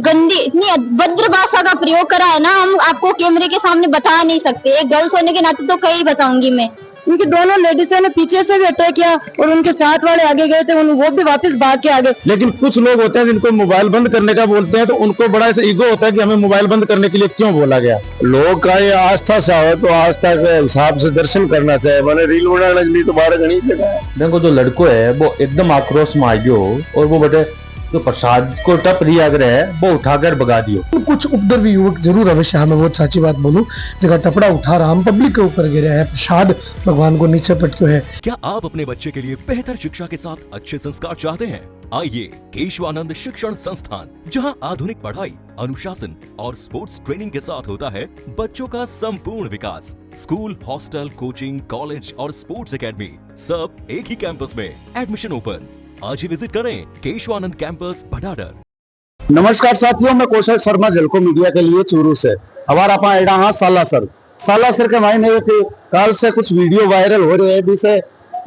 गंदी, इतनी अभद्र भाषा का प्रयोग करा है ना, हम आपको कैमरे के सामने बता नहीं सकते। एक गर्ल्स होने के नाते तो कहीं बताऊंगी मैं। उनकी दोनों लेडीजों ने पीछे से भी अटैक किया और उनके साथ वाले आगे गए थे, वो भी वापस भाग के आगे। लेकिन कुछ लोग होते हैं जिनको मोबाइल बंद करने का बोलते हैं तो उनको बड़ा ऐसा ईगो होता है कि हमें मोबाइल बंद करने के लिए क्यों बोला गया। लोग का ये आस्था से हो तो आस्था के हिसाब से दर्शन करना चाहिए, मैंने रील बनाने के लिए तो बाहर गणित जगह है। देखो जो लड़को है वो एकदम आक्रोश में आ गयो और वो बेटे जो प्रसाद को टप रिया करे है वो उठाकर भगा दियो। कुछ उपद्रवी युवक जरूर अवश्य, मैं बहुत सच्ची बात बोलूं, जगह टपड़ा उठा रहा हम पब्लिक के ऊपर गिरा है, प्रसाद भगवान को नीचे पटक्यो है। क्या आप अपने बच्चे के लिए बेहतर शिक्षा के साथ अच्छे संस्कार चाहते हैं? आइए केशवानंद शिक्षण संस्थान, जहां आधुनिक पढ़ाई, अनुशासन और स्पोर्ट्स ट्रेनिंग के साथ होता है बच्चों का संपूर्ण विकास। स्कूल, हॉस्टल, कोचिंग, कॉलेज और स्पोर्ट्स एकेडमी सब एक ही कैंपस में। Admission open. आज ही विजिट करें केशवानंद कैंपस भटाडर। नमस्कार साथियों, मैं कौशल शर्मा झलको मीडिया के लिए चूरू से। हमारा आप एडा हाँ सालासर के मायने काल से कुछ वीडियो वायरल हो रहे हैं, जिसे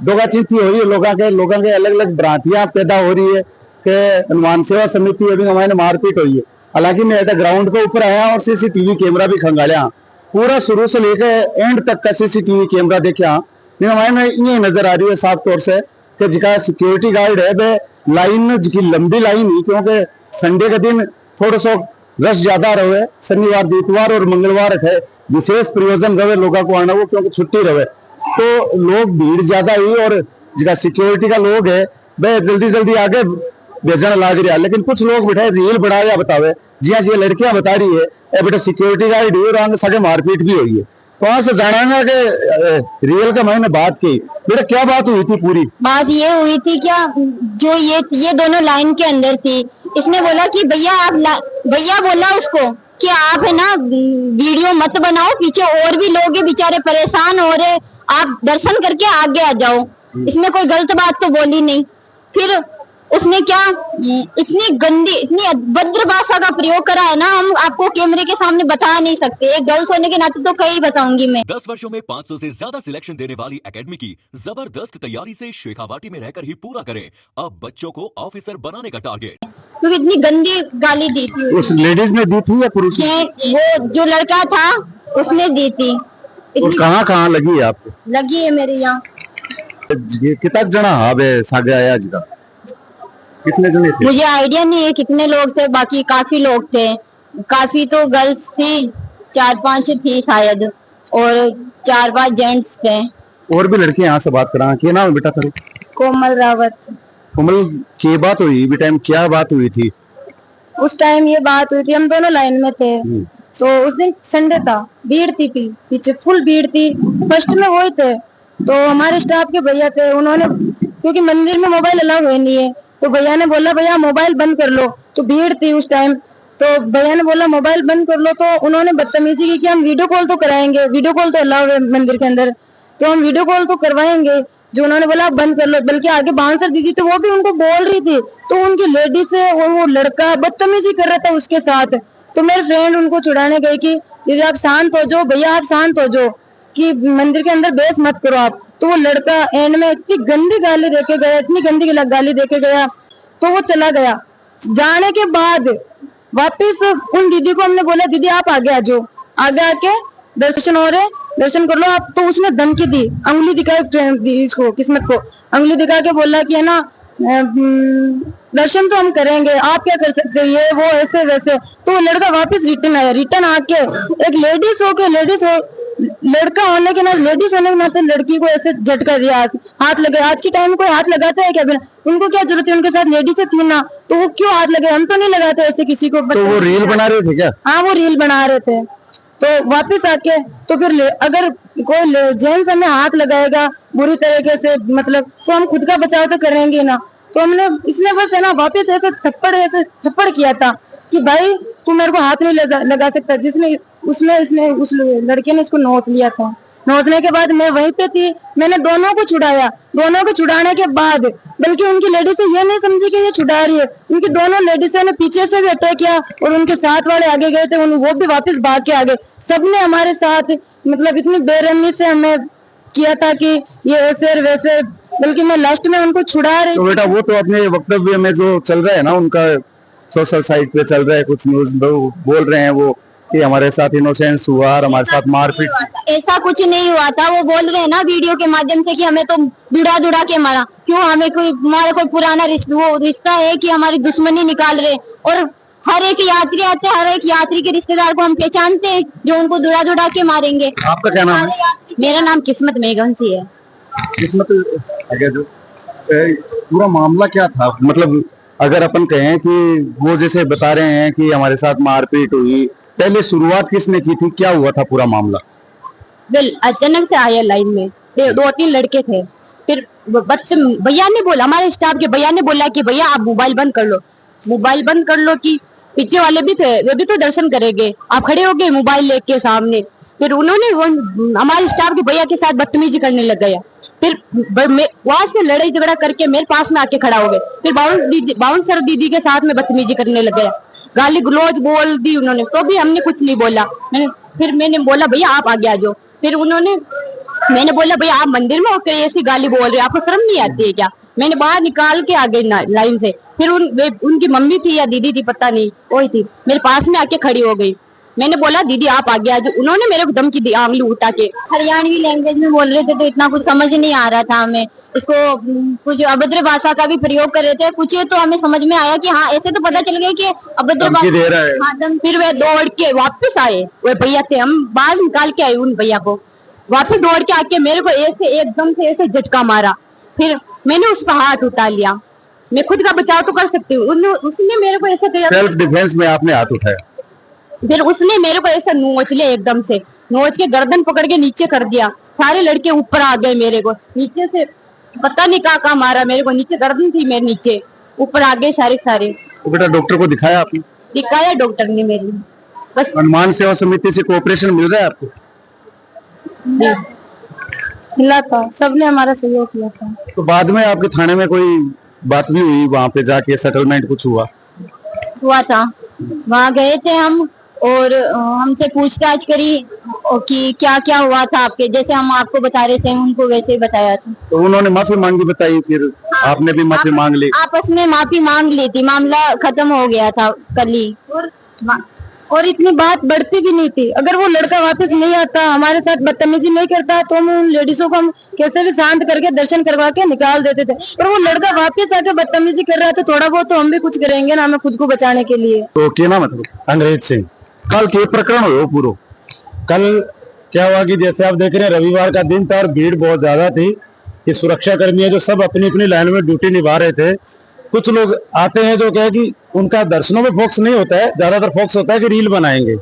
दोगा चिंती हो रही है, लोगों के अलग अलग भ्रांतियां पैदा हो रही है कि हनुमान सेवा समिति अभी हमारे मारपीट हुई है। हालांकि मैं ग्राउंड के ऊपर आया और सीसीटीवी कैमरा भी खंगालिया, पूरा शुरू से लेकर एंड तक का सीसीटीवी कैमरा देखा। हमारे ये नजर आ रही है साफ तौर से कि जिका सिक्योरिटी गार्ड है वे लाइन जिकी लंबी लाइन ही, क्योंकि संडे के दिन थोड़ा सा रश ज्यादा रहे, शनिवार इतवार और मंगलवार है विशेष प्रयोजन रहे लोगों को आना, वो क्योंकि छुट्टी रहे तो लोग भीड़ ज्यादा ही और जिका सिक्योरिटी का लोग है वे जल्दी जल्दी आगे भेजना लाग रहा। लेकिन कुछ लोग बेटा रील बढ़ाया बतावे, जी हाँ, लड़कियां बता रही है बेटा सिक्योरिटी गार्ड हुई और आगे साढ़े मारपीट भी हुई है। तो वहां से जाना कि रियल का मैंने बात की, बेटा क्या बात हुई थी? पूरी बात ये हुई थी क्या, जो ये दोनों लाइन के अंदर थी, इसने बोला कि भैया बोला उसको कि आप है ना वीडियो मत बनाओ, पीछे और भी लोग हैं बेचारे परेशान हो रहे, आप दर्शन करके आगे आ जाओ। इसने कोई गलत बात तो बोली नहीं। फिर उसने क्या इतनी गंदी, इतनी अभद्र भाषा का प्रयोग करा है ना, हम आपको कैमरे के सामने बता नहीं सकते। एक गर्ल्स होने के नाते तो कहीं बताऊंगी मैं। 10 वर्षों में 500 से ज्यादा सिलेक्शन देने वाली एकेडमी की जबरदस्त तैयारी से शेखावाटी में रहकर ही पूरा करें अब बच्चों को ऑफिसर बनाने का टारगेट। क्योंकि इतनी गंदी गाली दी थी। उस लेडीज ने दी थी या पुरुष ने? वो जो लड़का था उसने दी थी। कहाँ कहाँ लगी है आपको? लगी है मेरे यहाँ। कितना जना हाँ सागे आया आज का? कितने जने थे? मुझे आइडिया नहीं है कितने लोग थे, बाकी काफी लोग थे, काफी तो गर्ल्स थी, 4-5 थी शायद और 4-5 जेंट्स थे। और भी लड़के यहाँ से बात करा, क्या नाम बेटा तेरा? कोमल रावत। कोमल, की बात हुई टाइम, क्या बात हुई थी? उस टाइम ये बात हुई थी, हम दोनों लाइन में थे, तो उस दिन संडे था, भीड़ थी, पीछे फुल भीड़ थी। फर्स्ट में वो थे तो हमारे स्टाफ के भैया थे, उन्होंने क्योंकि मंदिर में मोबाइल अलाउ है नहीं है, तो भैया ने बोला भैया मोबाइल बंद कर लो। तो भीड़ थी उस टाइम, तो भैया ने बोला मोबाइल बंद कर लो, तो उन्होंने बदतमीजी की कि हम वीडियो कॉल तो कराएंगे, वीडियो कॉल तो अलाउ है मंदिर के अंदर, तो हम वीडियो कॉल तो करवाएंगे। जो उन्होंने बोला बंद कर लो, बल्कि आगे बाउंसर दीदी तो वो भी उनको बोल रही थी, तो उनकी लेडीज है और वो लड़का बदतमीजी कर रहा था उसके साथ। तो मेरे फ्रेंड उनको छुड़ाने गए कि दीदी आप शांत हो जाओ, भैया आप शांत हो जाओ, कि मंदिर के अंदर बहस मत करो आप। तो वो लड़का एंड में इतनी गंदी गाली देके गया, इतनी गंदी गाली देके गया, तो वो चला गया। जाने के बाद वापस उन दीदी को हमने बोला दीदी आप आगे आ जाओ, आगे आके दर्शन हो रहे दर्शन कर लो आप। तो उसने धमकी दी, अंगुली दिखाई इसको किस्मत को, अंगुली दिखा के बोला कि है ना दर्शन तो हम करेंगे, आप क्या कर सकते हो, ये वो ऐसे वैसे। तो वो लड़का वापस रिटर्न आया, रिटर्न आके एक लेडीज हो लड़का होने के नाते, लेडीज होने के नाते लड़की को ऐसे झटका दिया, हाथ लगे। आज के टाइम में कोई हाथ लगाता है क्या? बिना उनको क्या जरूरत है, उनके साथ लेडीज थी ना, तो वो क्यों हाथ लगे? हम तो नहीं लगाते ऐसे किसी को। तो वो रील बना रहे थे क्या? हाँ वो रील बना रहे थे। तो वापस आके तो फिर अगर कोई जेंट्स हमें हाथ लगाएगा बुरी तरीके से, मतलब तो हम खुद का बचाव तो करेंगे ना। तो हमने इसने बस है ना वापस ऐसे थप्पड़ किया था कि भाई तू मेरे को हाथ नहीं लगा सकता, जिसने इसने उस लड़के ने इसको नोच लिया था। नोचने के बाद मैं वहीं पे थी, मैंने दोनों को छुड़ाया। दोनों को छुड़ाने के बाद बल्कि उनकी लेडीज ये नहीं समझी कि ये छुड़ा रही है, उनकी दोनों लेडीजों ने पीछे से भी अटैक किया और उनके साथ वाले आगे गए थे, वो भी वापस भाग के आगे। सबने हमारे साथ मतलब इतनी बेरहमी से हमें किया था कि ये ऐसे और वैसे, बल्कि मैं लास्ट में उनको छुड़ा रही। तो बेटा वो तो अपने वक्तव्य में जो चल रहा है ना उनका सोशल साइट पे चल रहा है, कुछ न्यूज बोल रहे हैं वो कि हमारे साथ इनोसेंस हुआ और हमारे साथ मारपीट। ऐसा कुछ नहीं हुआ था। वो बोल रहे हैं ना वीडियो के माध्यम से कि हमें तो दुड़ा के मारा। क्यों? हमें कोई हमारा कोई पुराना रिश्ता है कि हमारी दुश्मनी निकाल रहे। और हर एक यात्री आते, हर एक यात्री के रिश्तेदार को हम पहचानते हैं जो उनको दुड़ा के मारेंगे। आपका क्या नाम है? मेरा नाम किस्मत मेघवंशी है। किस्मत आगे जो पूरा मामला क्या था, मतलब अगर अपन कहें कि वो जैसे बता रहे हैं कि हमारे साथ मारपीट हुई, पहले शुरुआत किसने की थी, क्या हुआ था पूरा मामला? अचानक से आए लाइन में 2-3 लड़के थे। फिर भैया ने बोला, हमारे स्टाफ के भैया ने बोला कि भैया आप मोबाइल बंद कर लो, मोबाइल बंद कर लो। कि पीछे वाले भी थे, वे भी तो दर्शन करेंगे, आप खड़े हो गए मोबाइल लेके सामने। फिर उन्होंने हमारे स्टाफ के भैया के साथ बदतमीजी करने लग गया। फिर वहां से लड़ाई झगड़ा करके मेरे पास में आके खड़ा हो गए। फिर बाउंसर दीदी के साथ में बदतमीजी करने लग गया, गाली गलौज बोल दी उन्होंने, तो भी हमने कुछ नहीं बोला। फिर मैंने बोला भैया आप आगे आ जाओ। फिर मैंने बोला भैया आप मंदिर में होकर ऐसी गाली बोल रहे हो, आपको शर्म नहीं आती है क्या? मैंने बाहर निकाल के आ गई लाइन से। फिर उनकी मम्मी थी या दीदी थी पता नहीं, वही थी, मेरे पास में आके खड़ी हो गई। मैंने बोला दीदी आप आगे आ जाओ। उन्होंने मेरे को धमकी दी, आंगली उठा के हरियाणवी लैंग्वेज में बोल रहे थे, तो इतना कुछ समझ नहीं आ रहा था हमें। इसको कुछ अभद्र भाषा का भी प्रयोग कर रहे थे कुछ, तो हमें समझ में आया कि हाँ ऐसे तो पता चल गया कि अभद्र भाषा। फिर वे दौड़ के वापस आए, वे भैया थे, हम बाहर निकाल के आए उन भैया को। वापस दौड़ के आके मेरे को ऐसे एकदम से ऐसे झटका मारा। फिर मैंने उस पर हाथ उठा लिया, मैं खुद का बचाव तो कर सकती हूँ। उसने मेरे को ऐसे किया, सेल्फ डिफेंस में आपने हाथ उठाया। फिर उसने मेरे को ऐसा नोच लिया, एकदम से नोच के गर्दन पकड़ के नीचे कर दिया। सारे लड़के ऊपर आ गए, मेरे को नीचे से पता नहीं कहाँ मारा, मेरे को नीचे गर्दन थी, मेरे नीचे ऊपर आ गए सारे। तो बेटा डॉक्टर को दिखाया आपने? दिखाया डॉक्टर ने मेरी। बस हनुमान सेवा समिति से कोऑपरेशन मिल रहा है आपको? मिला था, सबने हमारा सहयोग किया था। तो बाद में आपके थाने में कोई बात भी हुई, वहाँ पे जाके सेटलमेंट कुछ हुआ था? वहाँ गए थे हम और हमसे पूछताछ करी कि क्या क्या हुआ था आपके, जैसे हम आपको बता रहे थे उनको वैसे ही बताया था। तो उन्होंने माफी मांगी बताई, फिर आपने भी माफी मांग ली? आपस में माफी मांग ली थी, मामला खत्म हो गया था कल ही। और इतनी बात बढ़ती भी नहीं थी। अगर वो लड़का वापस नहीं आता, हमारे साथ बदतमीजी नहीं करता, तो हम उन लेडीजों को हम कैसे भी शांत करके दर्शन करवा के निकाल देते थे। पर वो लड़का वापस आके बदतमीजी कर रहा है, तो थोड़ा बहुत तो हम भी कुछ करेंगे ना, हमें खुद को बचाने के लिए। तो क्या नाम है? अंग्रेज सिंह। कल के प्रकरण हो पूरा? कल क्या हुआ कि जैसे आप देख रहे हैं रविवार का दिन था और भीड़ बहुत ज्यादा थी। कि सुरक्षा कर्मी जो सब अपनी अपनी लाइन में ड्यूटी निभा रहे थे। कुछ लोग आते हैं जो क्या है कि उनका दर्शनों में फोकस नहीं होता है, ज्यादातर फोकस होता है कि रील बनाएंगे।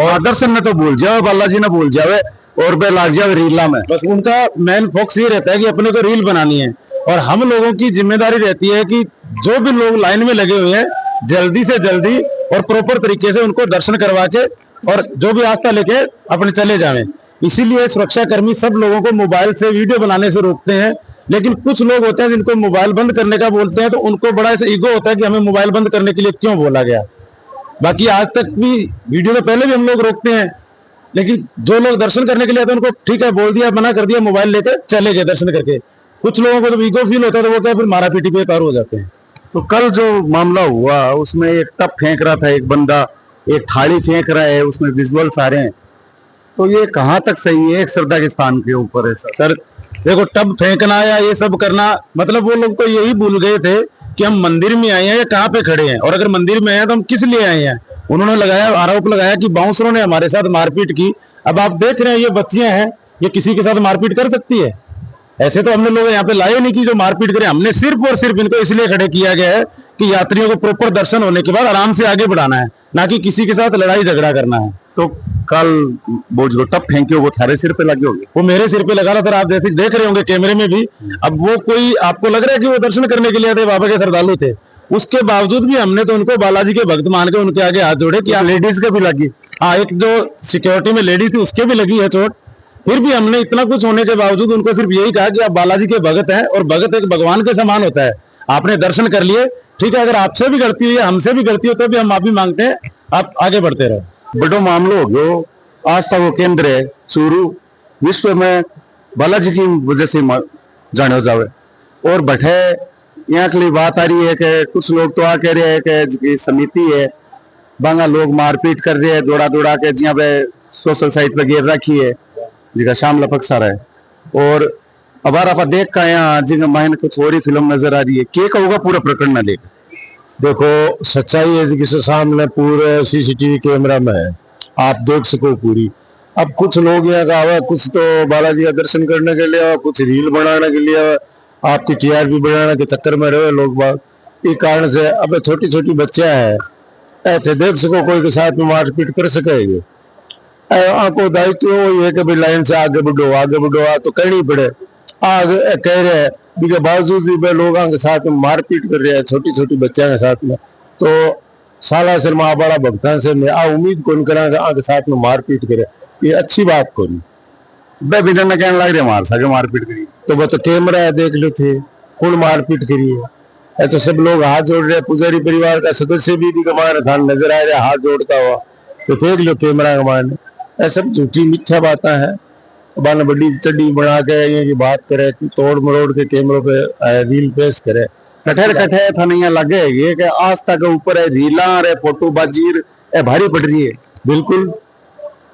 और दर्शन में तो भूल जाओ, बालाजी ने भूल जावे और बे लाग जावे रीला में। बस उनका मेन फोकस ये रहता है कि अपने को रील बनानी है। और हम लोगों की जिम्मेदारी रहती है कि जो भी लोग लाइन में लगे हुए हैं जल्दी से जल्दी और प्रॉपर तरीके से उनको दर्शन करवा के और जो भी आस्था लेके अपने चले जाएं। इसीलिए सुरक्षा कर्मी सब लोगों को मोबाइल से वीडियो बनाने से रोकते हैं। लेकिन कुछ लोग होते हैं जिनको मोबाइल बंद करने का बोलते हैं, तो उनको बड़ा ऐसा ईगो होता है कि हमें मोबाइल बंद करने के लिए क्यों बोला गया। बाकी आज तक भी वीडियो तो पहले भी हम लोग रोकते हैं, लेकिन जो लोग दर्शन करने के लिए आते हैं उनको ठीक है बोल दिया, मना कर दिया, मोबाइल लेकर चले गए दर्शन करके। कुछ लोगों को तो ईगो फील होता है, तो वो क्या फिर मारा पीटी पे पार हो जाते हैं। तो कल जो मामला हुआ उसमें एक टप फेंक रहा था एक बंदा, एक थाली फेंक रहा है, उसमें विजुअल्स आ रहे हैं, तो ये कहाँ तक सही है? एक श्रद्धा के स्थान के ऊपर है सर। देखो टब फेंकना या ये सब करना, मतलब वो लोग तो यही भूल गए थे कि हम मंदिर में आए हैं या कहाँ पे खड़े हैं, और अगर मंदिर में आए तो हम किस लिए आए हैं। उन्होंने आरोप लगाया कि बाउंसरों ने हमारे साथ मारपीट की। अब आप देख रहे हैं ये बच्चियां हैं, ये किसी के साथ मारपीट कर सकती है? ऐसे तो हमने लोग यहाँ पे लाए नहीं कि जो मारपीट करें। हमने सिर्फ और सिर्फ इनको इसलिए खड़े किया गया है कि यात्रियों को प्रॉपर दर्शन होने के बाद आराम से आगे बढ़ाना है, ना कि किसी के साथ लड़ाई झगड़ा करना है। तो कल वो जो टप फेंके वो थारे सिर पे लगे होंगे? वो मेरे सिर पे लगा रहा सर, आप जैसे देख रहे होंगे कैमरे में भी। अब वो कोई आपको लग रहा है कि वो दर्शन करने के लिए आते बाबा के श्रद्धालु थे, उसके बावजूद भी हमने तो उनको बालाजी के भक्त मान के उनके आगे हाथ जोड़े कि लेडीज के भी लगी। हाँ, एक जो सिक्योरिटी में लेडी थी उसके भी लगी है चोट। फिर भी हमने इतना कुछ होने के बावजूद उनको सिर्फ यही कहा कि आप बालाजी के भगत हैं और भगत एक भगवान के समान होता है। आपने दर्शन कर लिए, ठीक है, अगर आपसे भी गलती हुई है, हमसे भी गलती हो तो भी हम माफी मांगते हैं, आप आगे बढ़ते रहो। बड़ो मामलो हो गयो, आस्था वो केंद्र है चूरू, विश्व में बालाजी की वजह से जाने जावे और बैठे यहाँ के लिए बात आ रही है कि कुछ लोग तो आ कह रहे हैं कि जो समिति है बांगा लोग मारपीट कर रहे हैं जोड़ा जोड़ा के जिया पे सोशल साइट पे घेर रखी है जिका शाम लपक सारा है। और अब आप देख का यहाँ जिनका मायने कुछ और ही फिल्म नजर आ रही है। क्या होगा पूरा प्रकरण ना देख देखो सच्चाई है कि सामने पूरे सीसीटीवी कैमरा में है, आप देख सको पूरी। अब कुछ लोग यहाँ का आवा, कुछ तो बालाजी का दर्शन करने के लिए, कुछ रील बनाने के लिए, आपकी टीआरपी बढ़ाने के चक्कर में रहे लोग बाग। इस कारण से अब छोटी छोटी बच्चियां हैं, ऐसे देख सको कोई के साथ में मारपीट कर सकेंगे। आपको दायित्व वही है कि भाई लाइन से आगे बढ़ो तो कहनी पड़े। आगे कह रहे हैं के बावजूद भी लोगों के साथ में मारपीट कर रहे हैं, छोटी छोटी बच्चियों के साथ में। तो साला सिर माँ बड़ा भगतान से मैं उम्मीद कौन करा आगे साथ में मारपीट करे, ये अच्छी बात को नहीं। बिना कहने लग रहे मार सके मारपीट करी तो वो तो कैमरा है देख लो थे कौन मारपीट करी है। तो सब लोग हाथ जोड़ रहे, पुजारी परिवार का सदस्य भी कमाने था नजर आ रहा हाथ जोड़ता हुआ, तो देख लो कैमरा कमाने। ऐसा झूठी मिथ्या बातें हैं, बाने बड़ी चड्डी बना के ये की बात करे, तोड़ मरोड़ के कैमरों पे रील पेश करे। कठेर कठे था नहीं लगे ये कि आस्था के ऊपर है रीला रे फोटो बाजीर ए भारी पड़ रही है। बिल्कुल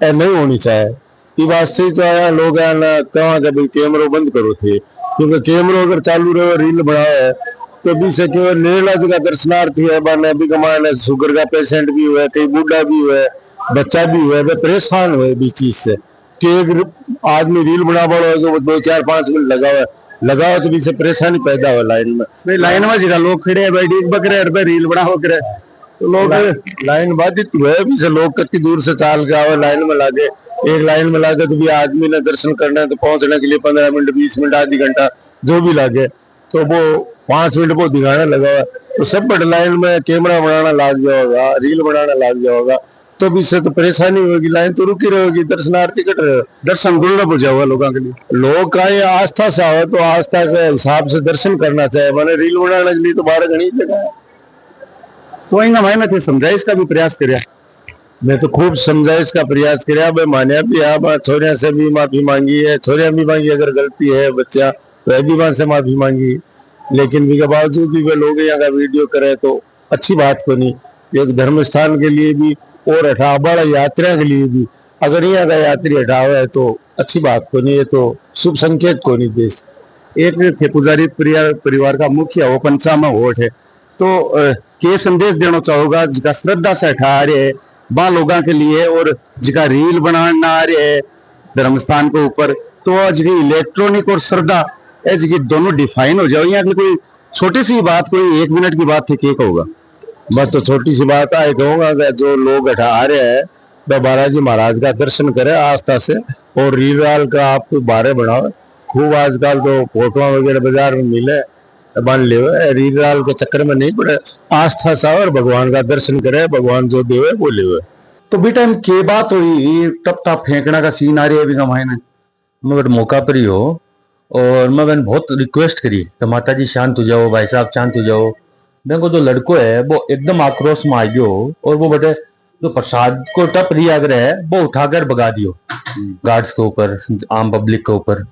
ए नहीं होनी चाहिए। ये बात से तो आया लोग कहा कि भाई कैमरा बंद करो थे, क्योंकि कैमरा अगर चालू रहे रील बनाया है तो भी से केवल निर्ला का दर्शनार्थी है। बाने अभी कमाने शुगर का पेशेंट भी हुआ, कई बूढ़ा भी हुआ, बच्चा भी हुआ, वे परेशान हुए भी चीज से कि एक आदमी रील बना पड़ा जो 2-4-5 मिनट लगाओ तो भी से परेशानी पैदा हो लाइन में। लाइन में जगह लोग खड़े हैं बैठी बकरे रुपए रील बनाओ करे तो लोग लाइन बाधित हुए भी से लोग कितनी दूर से चाल के आवे लाइन में लागे। एक लाइन में लागे तो भी आदमी ने दर्शन करना है तो पहुंचने के लिए 15 मिनट 20 मिनट आधी घंटा जो भी लागे, तो वो 5 मिनट वो दिखाने लगा हुआ। तो सब बट लाइन में कैमरा बनाना लाग जाओगा, रील बनाना लाग जाओगा, तो भी से तो परेशानी होगी, लाइन तो रुकी रहेगी, दर्शनार्थी कट रहे, दर्शन दुर्लभ हो जाओगा लोगों के लिए। लोग का ये आस्था से आवे तो आस्था के हिसाब से दर्शन करना चाहिए। मैंने रील बनाने के लिए तो 12 घंटे लगा तो इनका मैंने थे समझाइश का भी प्रयास कराया। मैं तो खूब समझाइश का प्रयास कराया, मैं मानिया भी हाँ, छोरिया से भी माफी मांगी है, छोरिया भी मांगी अगर गलती है बच्चा तो भी मां से माफी मांगी, लेकिन भी के बावजूद भी वे लोग यहाँ का वीडियो करे तो अच्छी बात को नहीं। एक धर्म स्थान के लिए भी और हटा बड़ा यात्रा के लिए भी अगर यहाँ का यात्री हटावा है तो अच्छी बात को नहीं, है तो शुभ संकेत को नहीं देश। एक थे पुजारी परिवार का मुखिया वो पंचामा वोट है, तो के संदेश देना चाहोगा जिका श्रद्धा से हटा रहे वहां लोगों के लिए और जिका रील बनाना आ रहे है धर्म स्थान के ऊपर, तो आज की इलेक्ट्रॉनिक और श्रद्धा जी दोनों डिफाइन हो जाओ। यहाँ की कोई छोटी सी बात, कोई 1 मिनट की बात थी, क्या कहोगा? बस तो छोटी सी बात है कहूंगा कि जो लोग हटा आ रहे हैं वह बालाजी महाराज का दर्शन करे आस्था से, और रील वाल का आप बारे बनाओ। खूब आजकल तो फोटो वगैरह बाजार में मिले बन ले, रील वाल के चक्कर में नहीं पड़े, आस्था से और भगवान का दर्शन करे, भगवान जो देवे वो ले। तो बेटा के बात हुई टप टप फेंकना का सीन आ रही है अभी कमाए मगर मौका पर ही हो, और मैं मैंने बहुत रिक्वेस्ट करी कि माता जी शांत हो जाओ, भाई साहब शांत हो जाओ। मेरे को जो लड़को है वो एकदम आक्रोश में आ गयो और वो बेटे जो प्रसाद को टप रिया है वो उठाकर भगा दियो गार्ड्स के ऊपर, आम पब्लिक के ऊपर।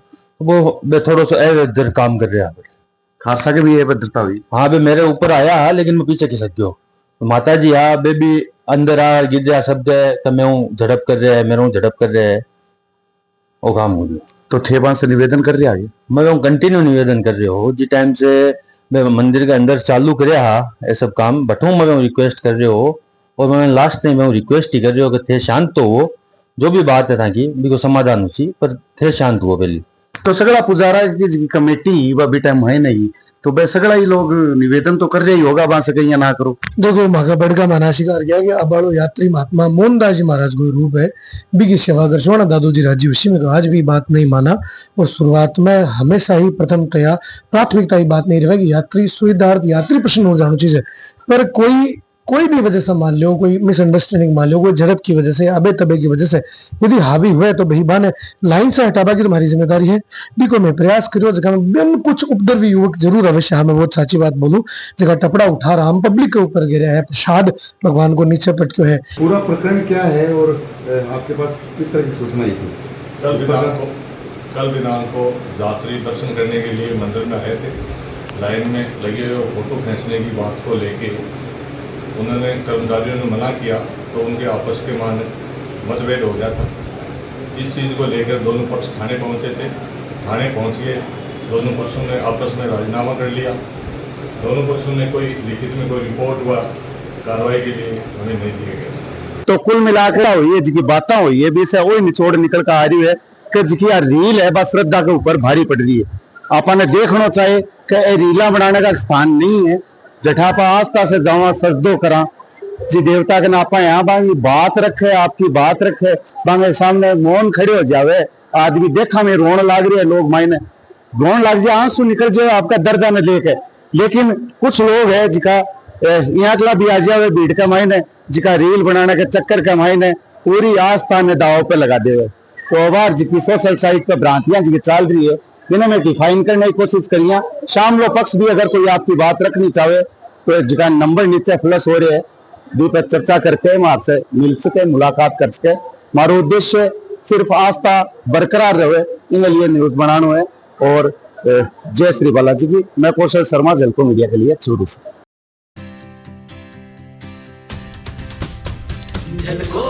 वो थोड़ा सा अभद्र काम कर रहा है, खासा के भी अभद्रता हुई। हाँ बे मेरे ऊपर आया लेकिन मैं पीछे खिसक गयो। तो माता जी आ बेबी अंदर आ गिर शब्द है तो मैं झड़प कर रहा है, मेरे झड़प कर रहा है, वो काम हो गया। तो थे वहां से निवेदन कर रहे आगे मैं कंटिन्यू निवेदन कर रहे हो जिस टाइम से मैं मंदिर के अंदर चालू कर ये सब काम बटू मैं रिक्वेस्ट कर रहे हो, और मैं लास्ट टाइम मैं रिक्वेस्ट ही कर रहे हो कि थे शांत तो हो, जो भी बात है था कि बिल्कुल समाधान हो पर थे शांत हुआ पहले। तो सगड़ा पुजारा की कमेटी व भी टाइम है नहीं, तो बे सगड़ा ही लोग निवेदन तो कर रहे ही होगा वहां से कहीं ना करो। देखो मागा बड़का माना शिकार किया कि अबाड़ो यात्री महात्मा मोहनदास जी महाराज को रूप है बिगी सेवा कर सोना दादू जी राजी उसी में तो आज भी बात नहीं माना। और शुरुआत में हमेशा ही प्रथमतया प्राथमिकता ही बात नहीं रहेगी यात्री सुविधार्थ यात्री प्रश्न हो जाना चीज है। पर कोई भी वजह से मान लो, कोई मिसअंडरस्टैंडिंग मान लो, कोई झड़प की वजह से अबे तबे की वजह से यदि हावी हुए तो भाई बाने लाइन से हटाबा की तुम्हारी जिम्मेदारी है। देखो मैं प्रयास करो जगह में कुछ उपद्रवी युवक जरूर अवश्य, मैं बहुत सच्ची बात बोलूं, जगह टपड़ा उठा रहा हम पब्लिक के ऊपर गिरा है, प्रसाद भगवान को नीचे पटक्यो है। पूरा प्रकरण क्या है और आपके पास किस तरह की सूचना आई थी? कल दिनांक को यात्री दर्शन करने के लिए मंदिर में आए थे लाइन में लगे हुए फोटो खींचने की बात को लेके उन्होंने कर्मचारियों ने मना किया तो उनके आपस के मान मतभेद हो गया था। इस चीज़ को लेकर दोनों पक्ष थाने पहुंचे थे। थाने पहुंच के दोनों पक्षों ने आपस में राजीनामा कर लिया। दोनों पक्षों ने कोई लिखित में कोई रिपोर्ट व कार्रवाई के लिए हमें नहीं दिए गए। तो कुल मिलाकर हुई है जी बातें हुई है भी से वही निचोड़ निकल कर आ रही है कि जी यार रील है बस श्रद्धा के ऊपर भारी पड़ रही है। आपने देखना चाहिए कि रीला बनाने का स्थान नहीं है। जठा पा आस्था से जावा सरदो करा जी देवता के नापा यहाँ बांगी बात रखे आपकी बात रखे बांगे सामने मौन खड़े हो जावे आदमी देखा में रोने लाग रही है लोग मायने रोने लग जाए आंसू निकल जाए आपका दर्द न लेके। लेकिन कुछ लोग है जिका यहाँ कला भी आ जावे भीड़ के मायने जिका रील बनाने के चक्कर के मायने पूरी आस्था ने दाव पे लगा देवे। तो अबार जी की सोशल साइट पे भ्रांतियां जी चल रही है जिन्हें में डिफाइन करने की कोशिश करिए। शाम लो पक्ष भी अगर कोई आपकी बात रखनी चाहे तो जिका नंबर नीचे फ्लश हो रहे है दी पर चर्चा करके हम आपसे मिल सके मुलाकात कर सके। हमारा उद्देश्य सिर्फ आस्था बरकरार रहे इनके लिए न्यूज बनाना है। और जय श्री बालाजी की। मैं कौशल शर्मा झलको मीडिया के लिए चूरू से। झलको